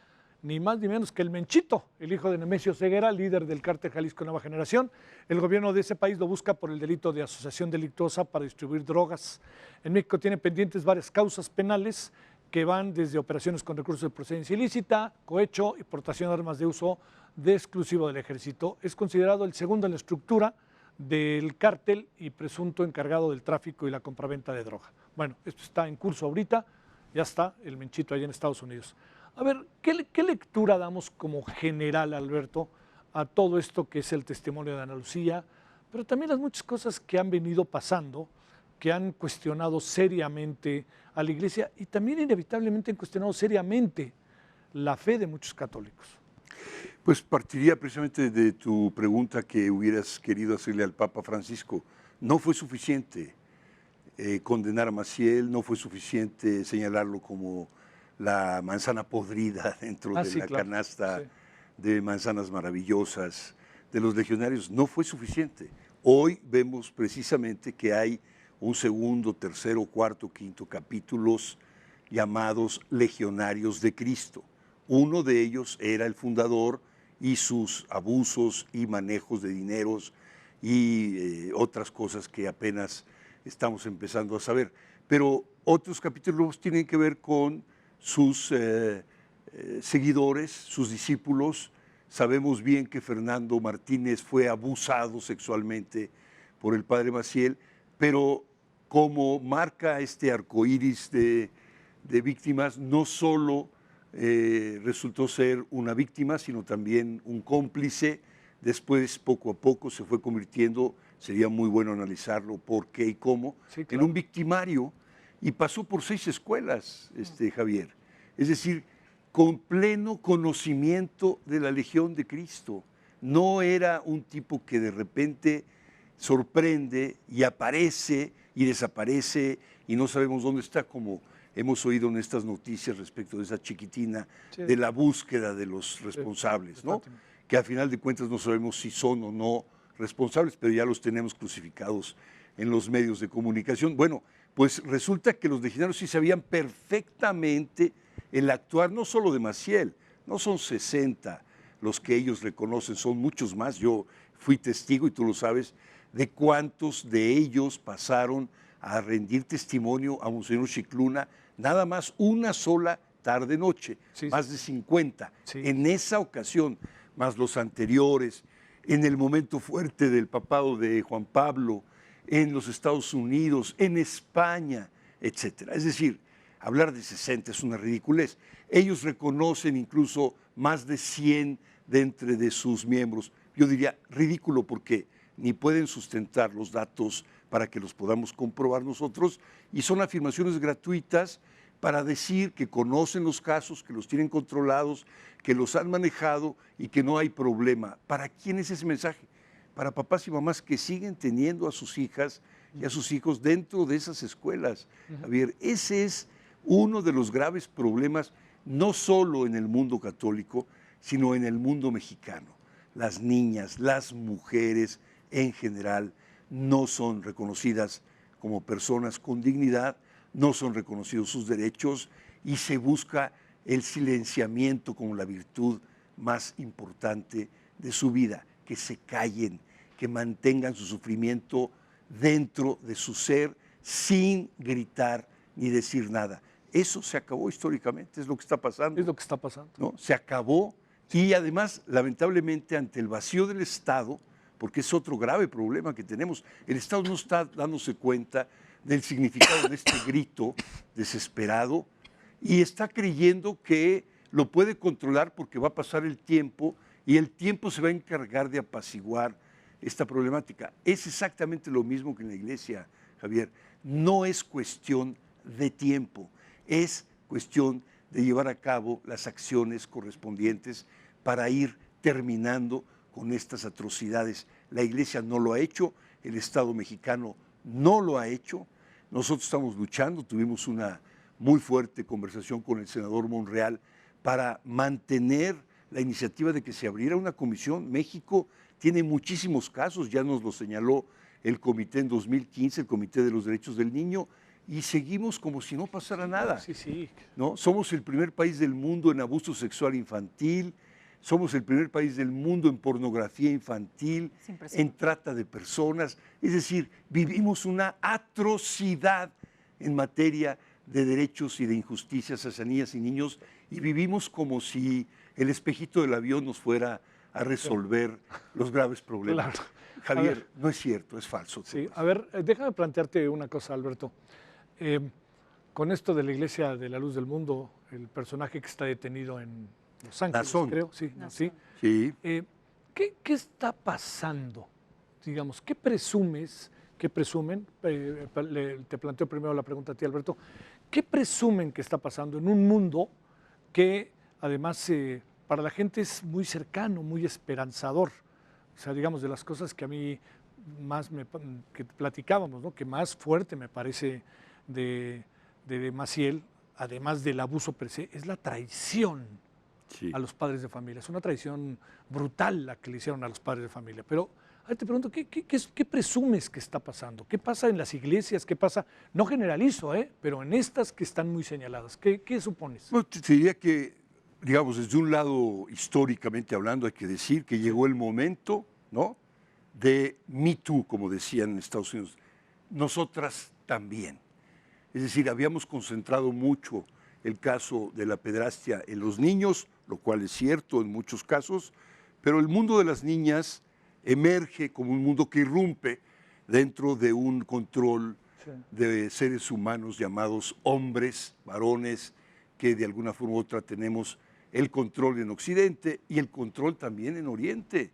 ni más ni menos que el Menchito, el hijo de Nemesio Oseguera, líder del cártel Jalisco Nueva Generación. El gobierno de ese país lo busca por el delito de asociación delictuosa para distribuir drogas. En México tiene pendientes varias causas penales que van desde operaciones con recursos de procedencia ilícita, cohecho y portación de armas de uso exclusivo del ejército. Es considerado el segundo en la estructura del cártel y presunto encargado del tráfico y la compraventa de droga. Bueno, esto está en curso ahorita, ya está el Menchito allá en Estados Unidos. A ver, ¿qué lectura damos como general, Alberto, a todo esto que es el testimonio de Ana Lucía, pero también las muchas cosas que han venido pasando, que han cuestionado seriamente a la Iglesia y también inevitablemente han cuestionado seriamente la fe de muchos católicos? Pues partiría precisamente de tu pregunta que hubieras querido hacerle al Papa Francisco. No fue suficiente condenar a Maciel, no fue suficiente señalarlo como la manzana podrida dentro de sí, la claro, canasta sí. de manzanas maravillosas de los legionarios. No fue suficiente. Hoy vemos precisamente que hay un segundo, tercero, cuarto, quinto capítulos llamados Legionarios de Cristo. Uno de ellos era el fundador y sus abusos y manejos de dineros y otras cosas que apenas estamos empezando a saber. Pero otros capítulos tienen que ver con sus seguidores, sus discípulos. Sabemos bien que Fernando Martínez fue abusado sexualmente por el padre Maciel, pero como marca este arcoíris de víctimas, no solo resultó ser una víctima, sino también un cómplice. Después, poco a poco, se fue convirtiendo, sería muy bueno analizarlo, por qué y cómo, Sí, claro. en un victimario, y pasó por 6 escuelas, Javier. Es decir, con pleno conocimiento de la Legión de Cristo. No era un tipo que de repente sorprende y aparece y desaparece y no sabemos dónde está, como hemos oído en estas noticias respecto de esa chiquitina, Sí. de la búsqueda de los responsables, ¿no? Fátima. Que al final de cuentas no sabemos si son o no responsables, pero ya los tenemos crucificados en los medios de comunicación. Bueno, pues resulta que los legionarios sí sabían perfectamente el actuar no solo de Maciel, no son 60 los que ellos reconocen, son muchos más. Yo fui testigo, y tú lo sabes, de cuántos de ellos pasaron a rendir testimonio a Monseñor Chicluna, nada más una sola tarde-noche, Sí, más de 50. Sí. En esa ocasión, más los anteriores, en el momento fuerte del papado de Juan Pablo, en los Estados Unidos, en España, etcétera. Es decir, hablar de 60 es una ridiculez. Ellos reconocen incluso más de 100 de entre de sus miembros. Yo diría ridículo porque ni pueden sustentar los datos para que los podamos comprobar nosotros, y son afirmaciones gratuitas para decir que conocen los casos, que los tienen controlados, que los han manejado y que no hay problema. ¿Para quién es ese mensaje? Para papás y mamás que siguen teniendo a sus hijas y a sus hijos dentro de esas escuelas. Javier, ese es uno de los graves problemas, no solo en el mundo católico, sino en el mundo mexicano. Las niñas, las mujeres en general no son reconocidas como personas con dignidad, no son reconocidos sus derechos y se busca el silenciamiento como la virtud más importante de su vida, que se callen, que mantengan su sufrimiento dentro de su ser sin gritar ni decir nada. Eso se acabó históricamente, es lo que está pasando. Es lo que está pasando. ¿No? Se acabó, y además, lamentablemente, ante el vacío del Estado, porque es otro grave problema que tenemos, el Estado no está dándose cuenta del significado de este grito desesperado y está creyendo que lo puede controlar porque va a pasar el tiempo y el tiempo se va a encargar de apaciguar esta problemática. Es exactamente lo mismo que en la Iglesia, Javier. No es cuestión de tiempo, es cuestión de llevar a cabo las acciones correspondientes para ir terminando con estas atrocidades. La Iglesia no lo ha hecho, el Estado mexicano no lo ha hecho. Nosotros estamos luchando, tuvimos una muy fuerte conversación con el senador Monreal para mantener la iniciativa de que se abriera una comisión. México tiene muchísimos casos, ya nos lo señaló el comité en 2015, el Comité de los Derechos del Niño, y seguimos como si no pasara nada. Sí, sí. ¿No? Somos el primer país del mundo en abuso sexual infantil, somos el primer país del mundo en pornografía infantil, en trata de personas. Es decir, vivimos una atrocidad en materia de derechos y de injusticias hacia niñas y niños, y vivimos como si el espejito del avión nos fuera a resolver los graves problemas. Claro. Javier, no es cierto, es falso. Sí, a ver, déjame plantearte una cosa, Alberto. Con esto de la Iglesia de la Luz del Mundo, el personaje que está detenido en Los Ángeles, Nazón. creo, sí, Nazón. sí. Sí. ¿Qué está pasando? Digamos, ¿qué presumen? Te planteo primero la pregunta a ti, Alberto. ¿Qué presumen que está pasando en un mundo que además para la gente es muy cercano, muy esperanzador? O sea, digamos, de las cosas que a mí más que platicábamos, ¿no? Que más fuerte me parece de Maciel además del abuso per se, es la traición a los padres de familia. Es una traición brutal la que le hicieron a los padres de familia. Pero a ver, te pregunto, ¿qué presumes que está pasando? ¿Qué pasa en las iglesias? ¿Qué pasa? No generalizo, pero en estas que están muy señaladas. ¿Qué supones? Bueno, te diría que, digamos, desde un lado, históricamente hablando, hay que decir que llegó el momento, ¿no?, de Me Too, como decían en Estados Unidos. Nosotras también. Es decir, habíamos concentrado mucho el caso de la pederastia en los niños, lo cual es cierto en muchos casos, pero el mundo de las niñas emerge como un mundo que irrumpe dentro de un control de seres humanos llamados hombres, varones, que de alguna forma u otra tenemos el control en Occidente y el control también en Oriente,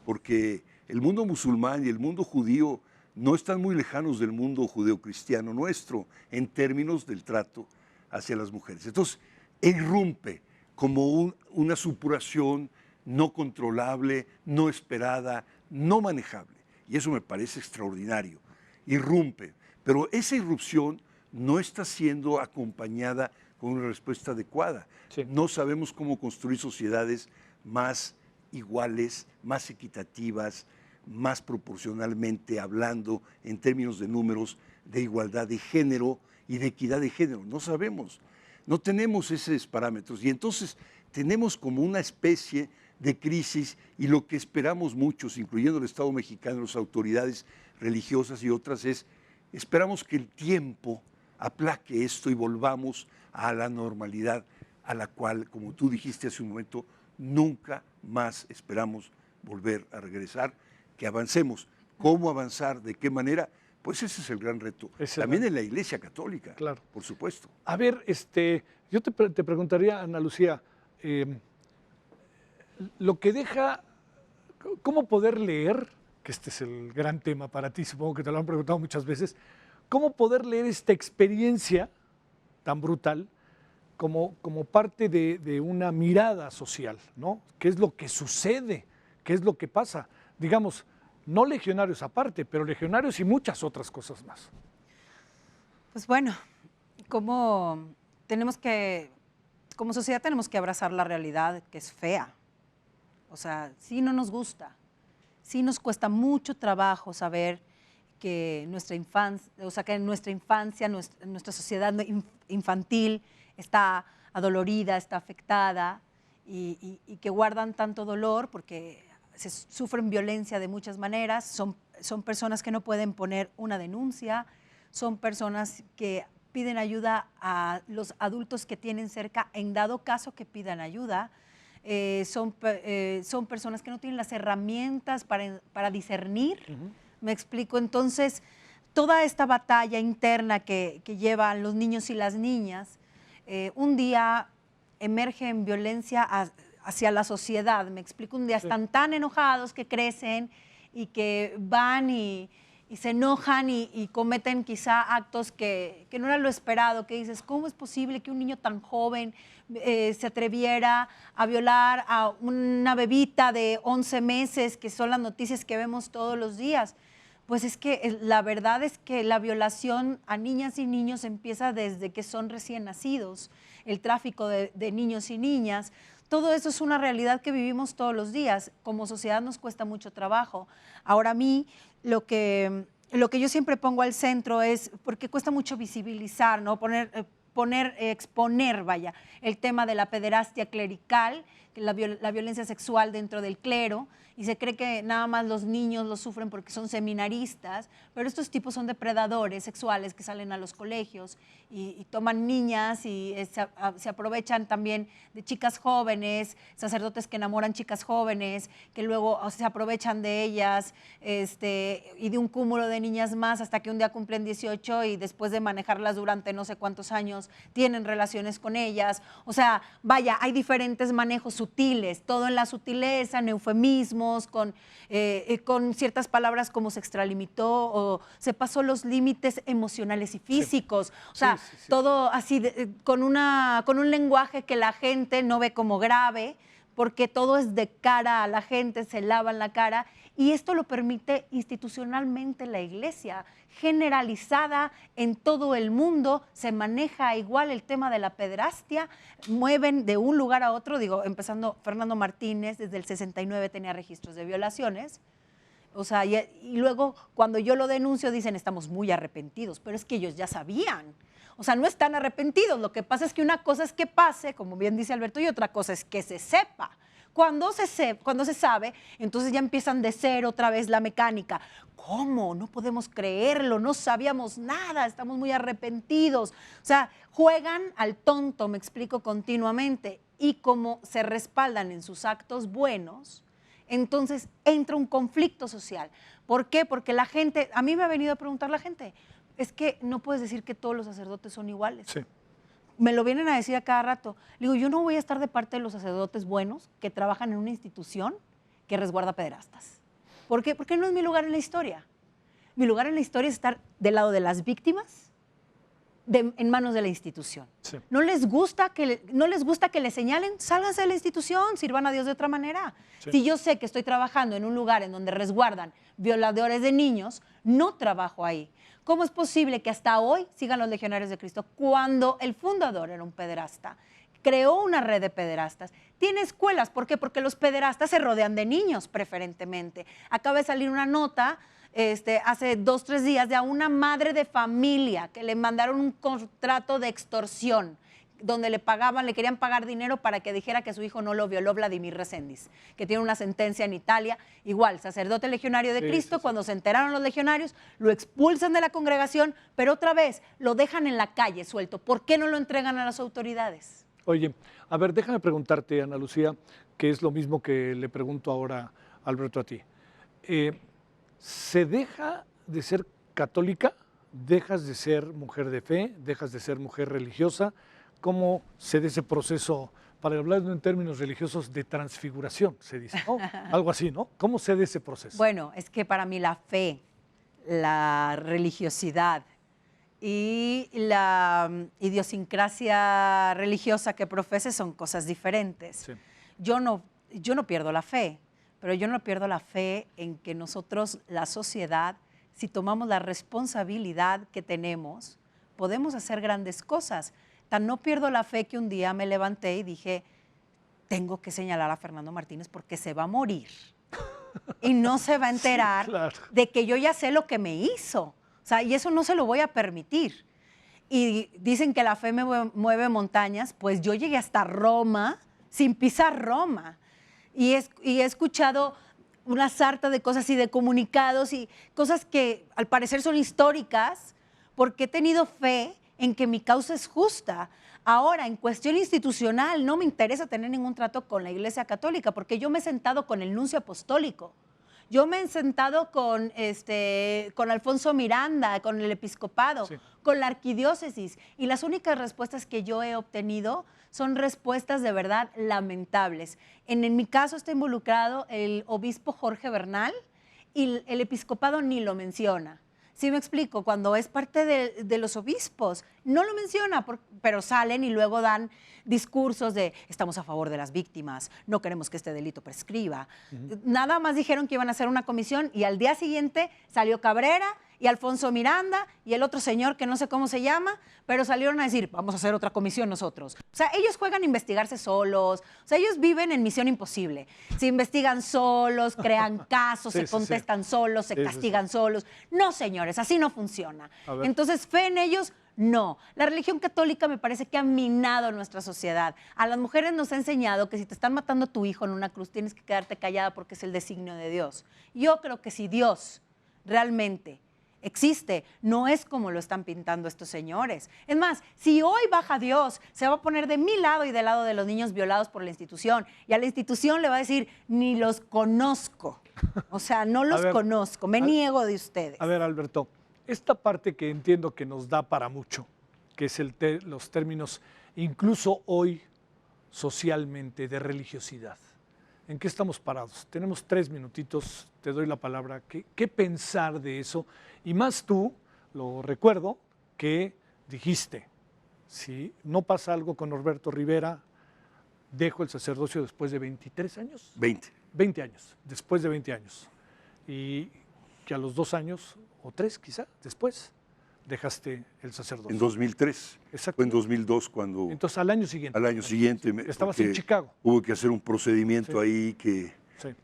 porque el mundo musulmán y el mundo judío no están muy lejanos del mundo judeocristiano nuestro en términos del trato hacia las mujeres. Entonces, irrumpe como una supuración no controlable, no esperada, no manejable. Y eso me parece extraordinario. Irrumpe. Pero esa irrupción no está siendo acompañada con una respuesta adecuada. No sabemos cómo construir sociedades más iguales, más equitativas, más proporcionalmente hablando en términos de números, de igualdad de género y de equidad de género. No sabemos, no tenemos esos parámetros y entonces tenemos como una especie de crisis y lo que esperamos muchos, incluyendo el Estado mexicano, las autoridades religiosas y otras, esperamos que el tiempo aplaque esto y volvamos a la normalidad a la cual, como tú dijiste hace un momento, nunca más esperamos volver a regresar, que avancemos. ¿Cómo avanzar? ¿De qué manera? Pues ese es el gran reto. También en la Iglesia Católica, por supuesto. A ver, yo te preguntaría, Ana Lucía, lo que deja, ¿cómo poder leer? Que este es el gran tema para ti, supongo que te lo han preguntado muchas veces, ¿cómo poder leer esta experiencia tan brutal como parte de una mirada social, ¿no? ¿Qué es lo que sucede? ¿Qué es lo que pasa? Digamos, no legionarios aparte, pero legionarios y muchas otras cosas más. Pues bueno, como sociedad tenemos que abrazar la realidad que es fea. O sea, sí no nos gusta, sí nos cuesta mucho trabajo saber que nuestra infancia, nuestra sociedad infantil está adolorida, está afectada y que guardan tanto dolor porque sufren violencia de muchas maneras, son personas que no pueden poner una denuncia, son personas que piden ayuda a los adultos que tienen cerca en dado caso que pidan ayuda, son personas que no tienen las herramientas para discernir, me explico. Entonces, toda esta batalla interna que llevan los niños y las niñas, un día emerge en violencia hacia la sociedad, me explico. Un día están tan enojados que crecen y que van y se enojan y cometen quizá actos que no era lo esperado, que dices, ¿cómo es posible que un niño tan joven se atreviera a violar a una bebita de 11 meses, que son las noticias que vemos todos los días? Pues es que la verdad es que la violación a niñas y niños empieza desde que son recién nacidos, el tráfico de niños y niñas. Todo eso es una realidad que vivimos todos los días. Como sociedad nos cuesta mucho trabajo. Ahora a mí lo que yo siempre pongo al centro es, porque cuesta mucho visibilizar, ¿no? Exponer, vaya, el tema de la pederastia clerical, la violencia sexual dentro del clero, y se cree que nada más los niños lo sufren porque son seminaristas, pero estos tipos son depredadores sexuales que salen a los colegios y toman niñas y se aprovechan también de chicas jóvenes, sacerdotes que enamoran chicas jóvenes, que luego se aprovechan de ellas y de un cúmulo de niñas más hasta que un día cumplen 18 y después de manejarlas durante no sé cuántos años tienen relaciones con ellas. O sea, vaya, hay diferentes manejos sutiles, todo en la sutileza, en eufemismos, con ciertas palabras como se extralimitó o se pasó los límites emocionales y físicos. O sea, todo así, con un lenguaje que la gente no ve como grave, porque todo es de cara a la gente, se lavan la cara Y esto lo permite institucionalmente la Iglesia, generalizada en todo el mundo, se maneja igual el tema de la pederastia, mueven de un lugar a otro, digo, empezando Fernando Martínez, desde el 69 tenía registros de violaciones, o sea, y luego cuando yo lo denuncio dicen estamos muy arrepentidos, pero es que ellos ya sabían. O sea, no están arrepentidos, lo que pasa es que una cosa es que pase, como bien dice Alberto, y otra cosa es que se sepa. Cuando se sabe, entonces ya empiezan de cero otra vez la mecánica. ¿Cómo? No podemos creerlo, no sabíamos nada, estamos muy arrepentidos. O sea, juegan al tonto, me explico continuamente, y como se respaldan en sus actos buenos, entonces entra un conflicto social. ¿Por qué? Porque la gente, a mí me ha venido a preguntar la gente, es que no puedes decir que todos los sacerdotes son iguales. Sí. Me lo vienen a decir a cada rato. Le digo, yo no voy a estar de parte de los sacerdotes buenos que trabajan en una institución que resguarda pederastas. ¿Por qué? Porque no es mi lugar en la historia. Mi lugar en la historia es estar del lado de las víctimas, en manos de la institución. Sí. No les gusta que les señalen, sálganse de la institución, sirvan a Dios de otra manera. Sí. Si yo sé que estoy trabajando en un lugar en donde resguardan violadores de niños, no trabajo ahí. ¿Cómo es posible que hasta hoy sigan los legionarios de Cristo cuando el fundador era un pederasta? Creó una red de pederastas. Tiene escuelas. ¿Por qué? Porque los pederastas se rodean de niños preferentemente. Acaba de salir una nota hace 2 o 3 días de a una madre de familia que le mandaron un contrato de extorsión donde le querían pagar dinero para que dijera que su hijo no lo violó Vladimir Reséndiz, que tiene una sentencia en Italia, igual, sacerdote legionario de Cristo, cuando se enteraron los legionarios, lo expulsan de la congregación, pero otra vez lo dejan en la calle suelto. ¿Por qué no lo entregan a las autoridades? Oye, a ver, déjame preguntarte, Ana Lucía, que es lo mismo que le pregunto ahora, Alberto, a ti. ¿Se deja de ser católica? ¿Dejas de ser mujer de fe? ¿Dejas de ser mujer religiosa? ¿Cómo se da ese proceso, para hablar en términos religiosos, de transfiguración, se dice, ¿no? Algo así, ¿no? ¿Cómo se da ese proceso? Bueno, es que para mí la fe, la religiosidad y la idiosincrasia religiosa que profeses son cosas diferentes. Sí. Yo no pierdo la fe, pero yo no pierdo la fe en que nosotros, la sociedad, si tomamos la responsabilidad que tenemos, podemos hacer grandes cosas. Tan no pierdo la fe que un día me levanté y dije, tengo que señalar a Fernando Martínez porque se va a morir y no se va a enterar claro, de que yo ya sé lo que me hizo. O sea, y eso no se lo voy a permitir. Y dicen que la fe me mueve montañas, pues yo llegué hasta Roma sin pisar Roma. Y he escuchado una sarta de cosas y de comunicados y cosas que al parecer son históricas porque he tenido fe en que mi causa es justa. Ahora, en cuestión institucional, no me interesa tener ningún trato con la Iglesia Católica, porque yo me he sentado con el nuncio apostólico, yo me he sentado con Alfonso Miranda, con el episcopado, sí, con la arquidiócesis, y las únicas respuestas que yo he obtenido son respuestas de verdad lamentables. En mi caso está involucrado el obispo Jorge Bernal, y el episcopado ni lo menciona. Sí me explico, cuando es parte de los obispos, no lo menciona, pero salen y luego dan discursos de estamos a favor de las víctimas, no queremos que este delito prescriba. Nada más dijeron que iban a hacer una comisión y al día siguiente salió Cabrera y Alfonso Miranda y el otro señor que no sé cómo se llama, pero salieron a decir, vamos a hacer otra comisión nosotros. O sea, ellos juegan a investigarse solos, o sea, ellos viven en misión imposible. Se investigan solos, crean casos, se contestan solos, se castigan solos. No, señores, así no funciona. Entonces, fe en ellos, no. La religión católica me parece que ha minado nuestra sociedad. A las mujeres nos ha enseñado que si te están matando a tu hijo en una cruz, tienes que quedarte callada porque es el designio de Dios. Yo creo que si Dios realmente existe, no es como lo están pintando estos señores. Es más, si hoy baja Dios, se va a poner de mi lado y del lado de los niños violados por la institución, y a la institución le va a decir, ni los conozco. O sea, no los conozco, me niego de ustedes. A ver, Alberto, esta parte que entiendo que nos da para mucho, que es los términos, incluso hoy, socialmente, de religiosidad. ¿En qué estamos parados? Tenemos 3 minutitos, te doy la palabra. ¿Qué pensar de eso? Y más tú, lo recuerdo, que dijiste, si no pasa algo con Norberto Rivera, dejo el sacerdocio después de 23 años. 20. 20 años, después de 20 años. y que a los 2 años, o 3 quizá, después, dejaste el sacerdocio. En 2003. Exacto. Fue en 2002 cuando... Entonces, al año siguiente. Al año siguiente. Estabas en Chicago. Hubo que hacer un procedimiento ahí que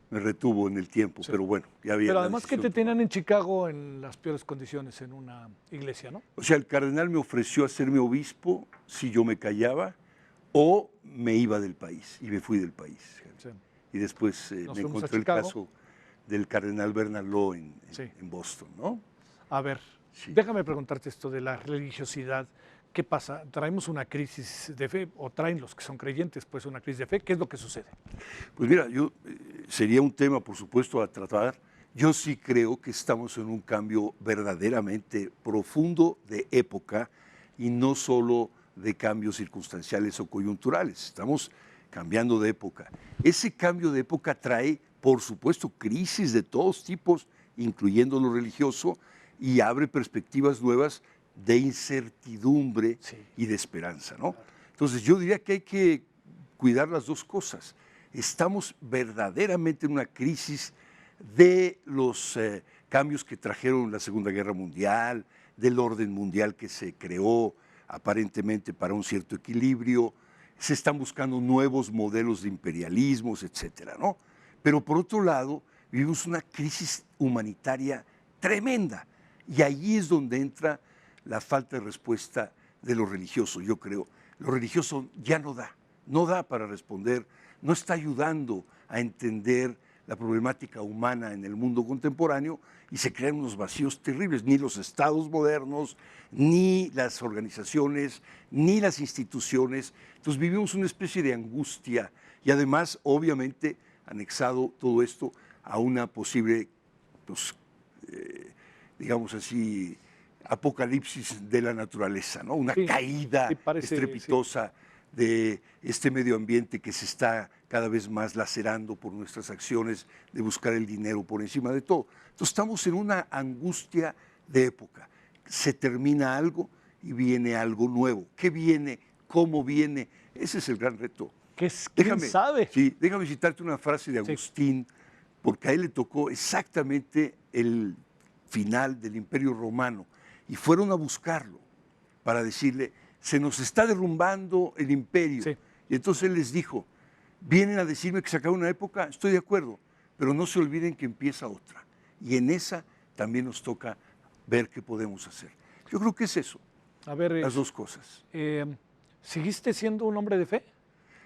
me retuvo en el tiempo, pero bueno, ya había... Pero además que te tenían en Chicago en las peores condiciones, en una iglesia, ¿no? O sea, el cardenal me ofreció hacerme obispo si yo me callaba o me iba del país, y me fui del país. Sí. Y después me encontré el caso del cardenal Bernard Law en Boston, ¿no? A ver, déjame preguntarte esto de la religiosidad. ¿Qué pasa? ¿Traemos una crisis de fe o traen los que son creyentes pues una crisis de fe? ¿Qué es lo que sucede? Pues mira, sería un tema, por supuesto, a tratar. Yo sí creo que estamos en un cambio verdaderamente profundo de época y no solo de cambios circunstanciales o coyunturales. Estamos cambiando de época. Ese cambio de época trae, por supuesto, crisis de todos tipos, incluyendo lo religioso, y abre perspectivas nuevas de incertidumbre y de esperanza, ¿no? Entonces yo diría que hay que cuidar las dos cosas. Estamos verdaderamente en una crisis de los cambios que trajeron la Segunda Guerra Mundial, del orden mundial que se creó aparentemente para un cierto equilibrio. Se están buscando nuevos modelos de imperialismos, etcétera, ¿no? Pero por otro lado, vivimos una crisis humanitaria tremenda. Y ahí es donde entra la falta de respuesta de lo religioso, yo creo. Lo religioso ya no da para responder, no está ayudando a entender la problemática humana en el mundo contemporáneo y se crean unos vacíos terribles. Ni los estados modernos, ni las organizaciones, ni las instituciones. Entonces vivimos una especie de angustia y además, obviamente, anexado todo esto a una posible, pues, digamos así, apocalipsis de la naturaleza, ¿no? Una caída estrepitosa de este medio ambiente que se está cada vez más lacerando por nuestras acciones de buscar el dinero por encima de todo. Entonces estamos en una angustia de época. Se termina algo y viene algo nuevo. ¿Qué viene? ¿Cómo viene? Ese es el gran reto. ¿Quién sabe? Sí, déjame citarte una frase de Agustín, porque a él le tocó exactamente el final del Imperio Romano y fueron a buscarlo para decirle, se nos está derrumbando el imperio. Y entonces él les dijo, vienen a decirme que se acabó una época, estoy de acuerdo, pero no se olviden que empieza otra. Y en esa también nos toca ver qué podemos hacer. Yo creo que es eso, las dos cosas. ¿Seguiste siendo un hombre de fe?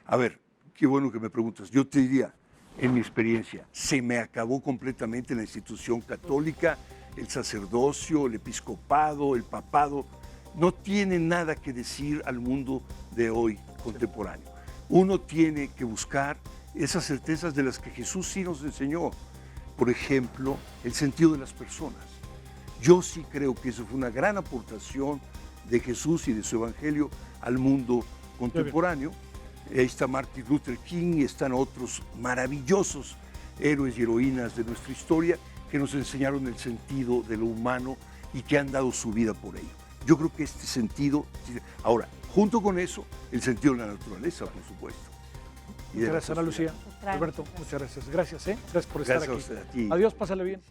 A ver, qué bueno que me preguntas. Yo te diría, en mi experiencia, se me acabó completamente la institución católica, el sacerdocio, el episcopado, el papado. No tiene nada que decir al mundo de hoy contemporáneo. Uno tiene que buscar esas certezas de las que Jesús sí nos enseñó. Por ejemplo, el sentido de las personas. Yo sí creo que eso fue una gran aportación de Jesús y de su evangelio al mundo contemporáneo. Ahí está Martin Luther King y están otros maravillosos héroes y heroínas de nuestra historia que nos enseñaron el sentido de lo humano y que han dado su vida por ello. Yo creo que este sentido, ahora, junto con eso, el sentido de la naturaleza, por supuesto. Muchas gracias, Ana Lucía. Alberto, muchas gracias. Gracias por estar aquí. Gracias a ti. Adiós, pásale bien.